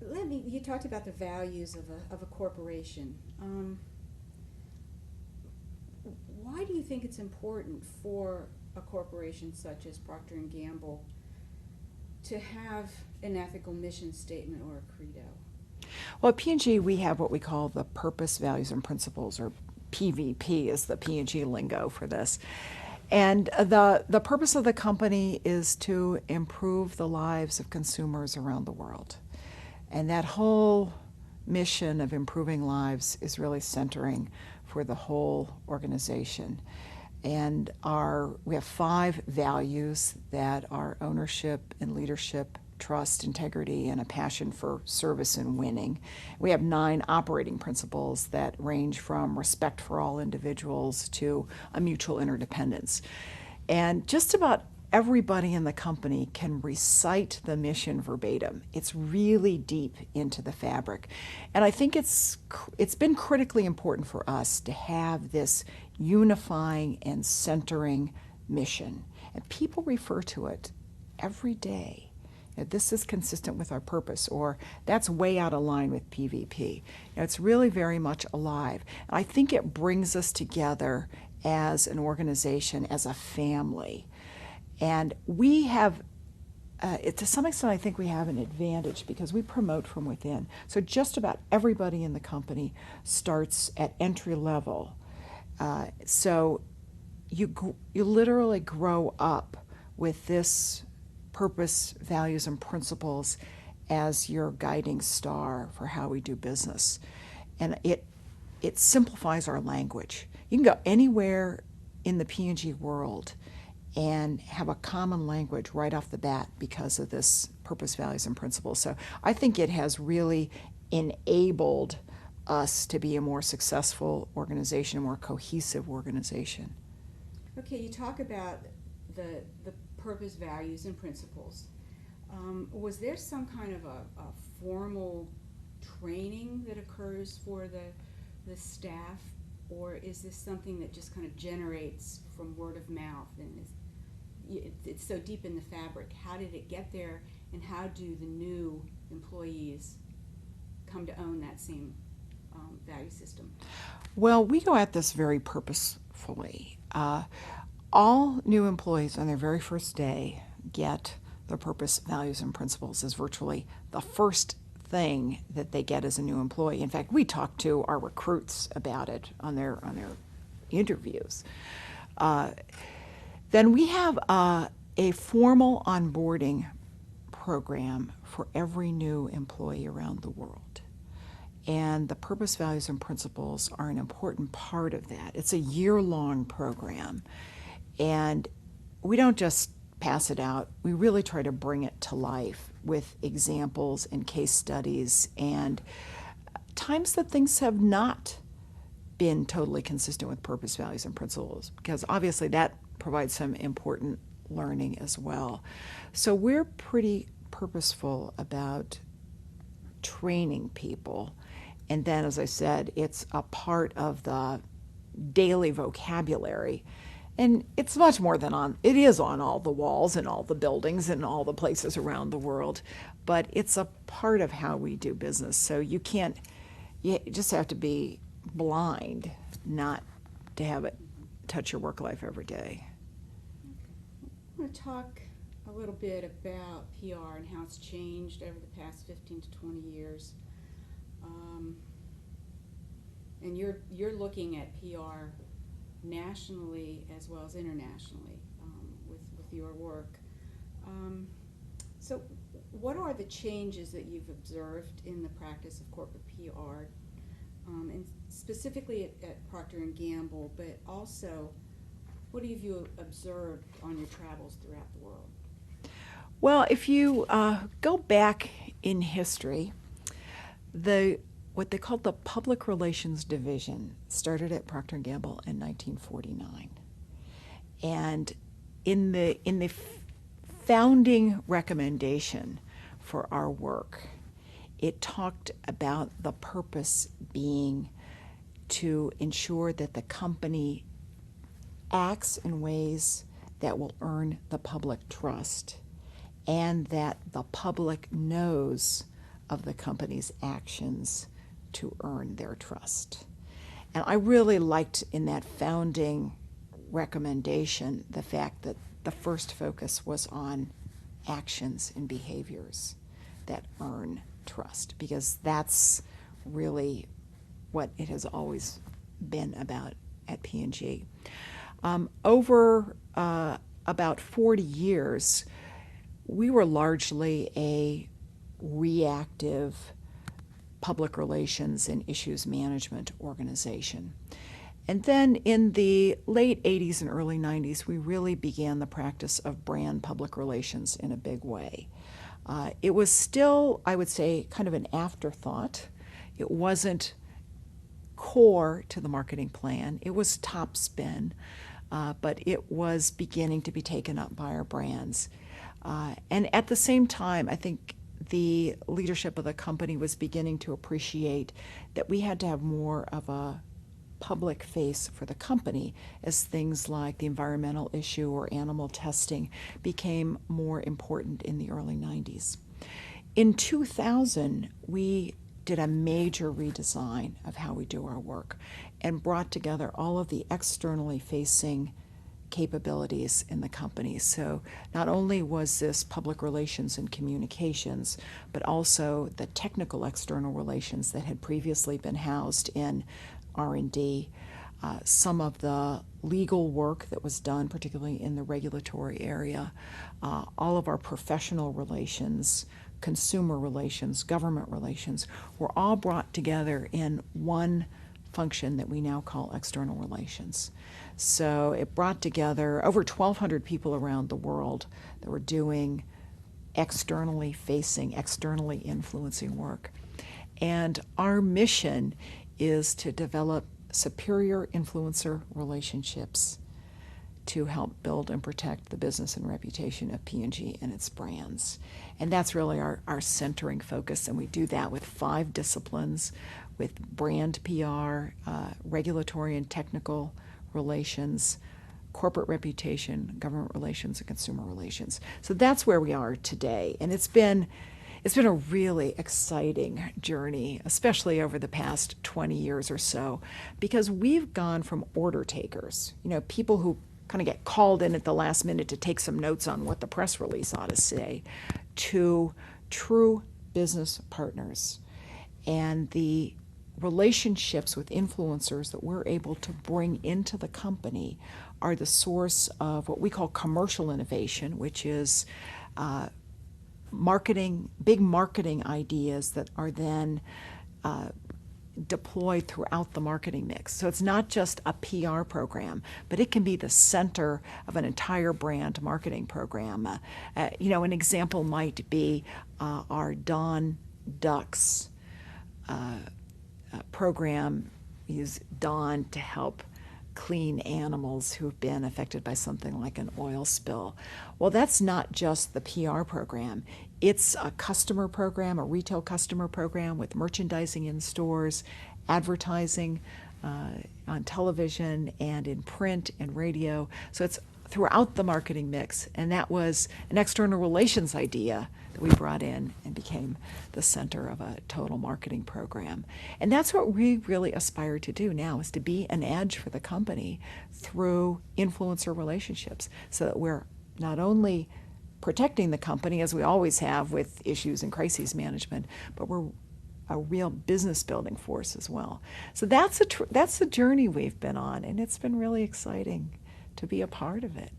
You talked about the values of a corporation. Why do you think it's important for a corporation such as Procter and Gamble to have an ethical mission statement or a credo? Well, at P&G, we have what we call the purpose, values, and principles, or PVP is the P&G lingo for this. And the purpose of the company is to improve the lives of consumers around the world. And that whole mission of improving lives is really centering for the whole organization. And we have 5 values that are ownership and leadership, trust, integrity, and a passion for service and winning. We have 9 operating principles that range from respect for all individuals to a mutual interdependence. And just about everybody in the company can recite the mission verbatim. It's really deep into the fabric. And I think it's been critically important for us to have this unifying and centering mission. And people refer to it every day. This is consistent with our purpose, or that's way out of line with PVP. It's really very much alive. And I think it brings us together as an organization, as a family. And we have, to some extent, I think we have an advantage because we promote from within. So just about everybody in the company starts at entry level. So you literally grow up with this purpose, values, and principles as your guiding star for how we do business. And it simplifies our language. You can go anywhere in the P&G world and have a common language right off the bat because of this purpose, values, and principles. So I think it has really enabled us to be a more successful organization, a more cohesive organization. Okay, you talk about the purpose, values, and principles. Was there some kind of a formal training that occurs for the staff, or is this something that just kind of generates from word of mouth and it's so deep in the fabric? How did it get there, and how do the new employees come to own that same value system? Well, we go at this very purposefully. All new employees on their very first day get the purpose, values, and principles as virtually the first thing that they get as a new employee. In fact, we talk to our recruits about it on their interviews. Then we have a formal onboarding program for every new employee around the world. And the purpose, values, and principles are an important part of that. It's a year-long program. And we don't just pass it out. We really try to bring it to life with examples and case studies and times that things have not been totally consistent with purpose, values, and principles, because obviously that provides some important learning as well. So we're pretty purposeful about training people. And then, as I said, it's a part of the daily vocabulary. And it's much more than it is on all the walls and all the buildings and all the places around the world, but it's a part of how we do business. So you just have to be blind not to have it touch your work life every day. I want to talk a little bit about PR and how it's changed over the past 15 to 20 years. And you're looking at PR nationally as well as internationally with your work. So what are the changes that you've observed in the practice of corporate PR, and specifically at Procter & Gamble, but also what have you observed on your travels throughout the world? Well, if you go back in history, what they called the Public Relations Division started at Procter & Gamble in 1949. And in the founding recommendation for our work, it talked about the purpose being to ensure that the company acts in ways that will earn the public trust and that the public knows of the company's actions to earn their trust. And I really liked in that founding recommendation the fact that the first focus was on actions and behaviors that earn trust, because that's really what it has always been about at P&G. Over about 40 years, we were largely a reactive public relations and issues management organization. And then in the late 80s and early 90s, we really began the practice of brand public relations in a big way. It was still, I would say, kind of an afterthought. It wasn't core to the marketing plan. It was top spin, but it was beginning to be taken up by our brands. And at the same time, I think the leadership of the company was beginning to appreciate that we had to have more of a public face for the company as things like the environmental issue or animal testing became more important in the early 90s. In 2000, we did a major redesign of how we do our work and brought together all of the externally facing capabilities in the company. So not only was this public relations and communications, but also the technical external relations that had previously been housed in R&D, some of the legal work that was done, particularly in the regulatory area, all of our professional relations, consumer relations, government relations, were all brought together in one function that we now call external relations. So it brought together over 1,200 people around the world that were doing externally facing, externally influencing work. And our mission is to develop superior influencer relationships to help build and protect the business and reputation of P&G and its brands. And that's really our centering focus, and we do that with 5 disciplines, with brand PR, regulatory and technical relations, corporate reputation, government relations, and consumer relations. So that's where we are today, and it's been a really exciting journey, especially over the past 20 years or so, because we've gone from order takers, people who kind of get called in at the last minute to take some notes on what the press release ought to say, to true business partners. And the relationships with influencers that we're able to bring into the company are the source of what we call commercial innovation, which is big marketing ideas that are then deployed throughout the marketing mix. So it's not just a PR program, but it can be the center of an entire brand marketing program. An example might be our Dawn Ducks program. We use Dawn to help clean animals who've been affected by something like an oil spill. Well, that's not just the PR program. It's a customer program, a retail customer program with merchandising in stores, advertising on television and in print and radio. So it's throughout the marketing mix. And that was an external relations idea that we brought in and became the center of a total marketing program. And that's what we really aspire to do now, is to be an edge for the company through influencer relationships, so that we're not only protecting the company, as we always have with issues and crises management, but we're a real business building force as well. So that's the journey we've been on, and it's been really exciting to be a part of it.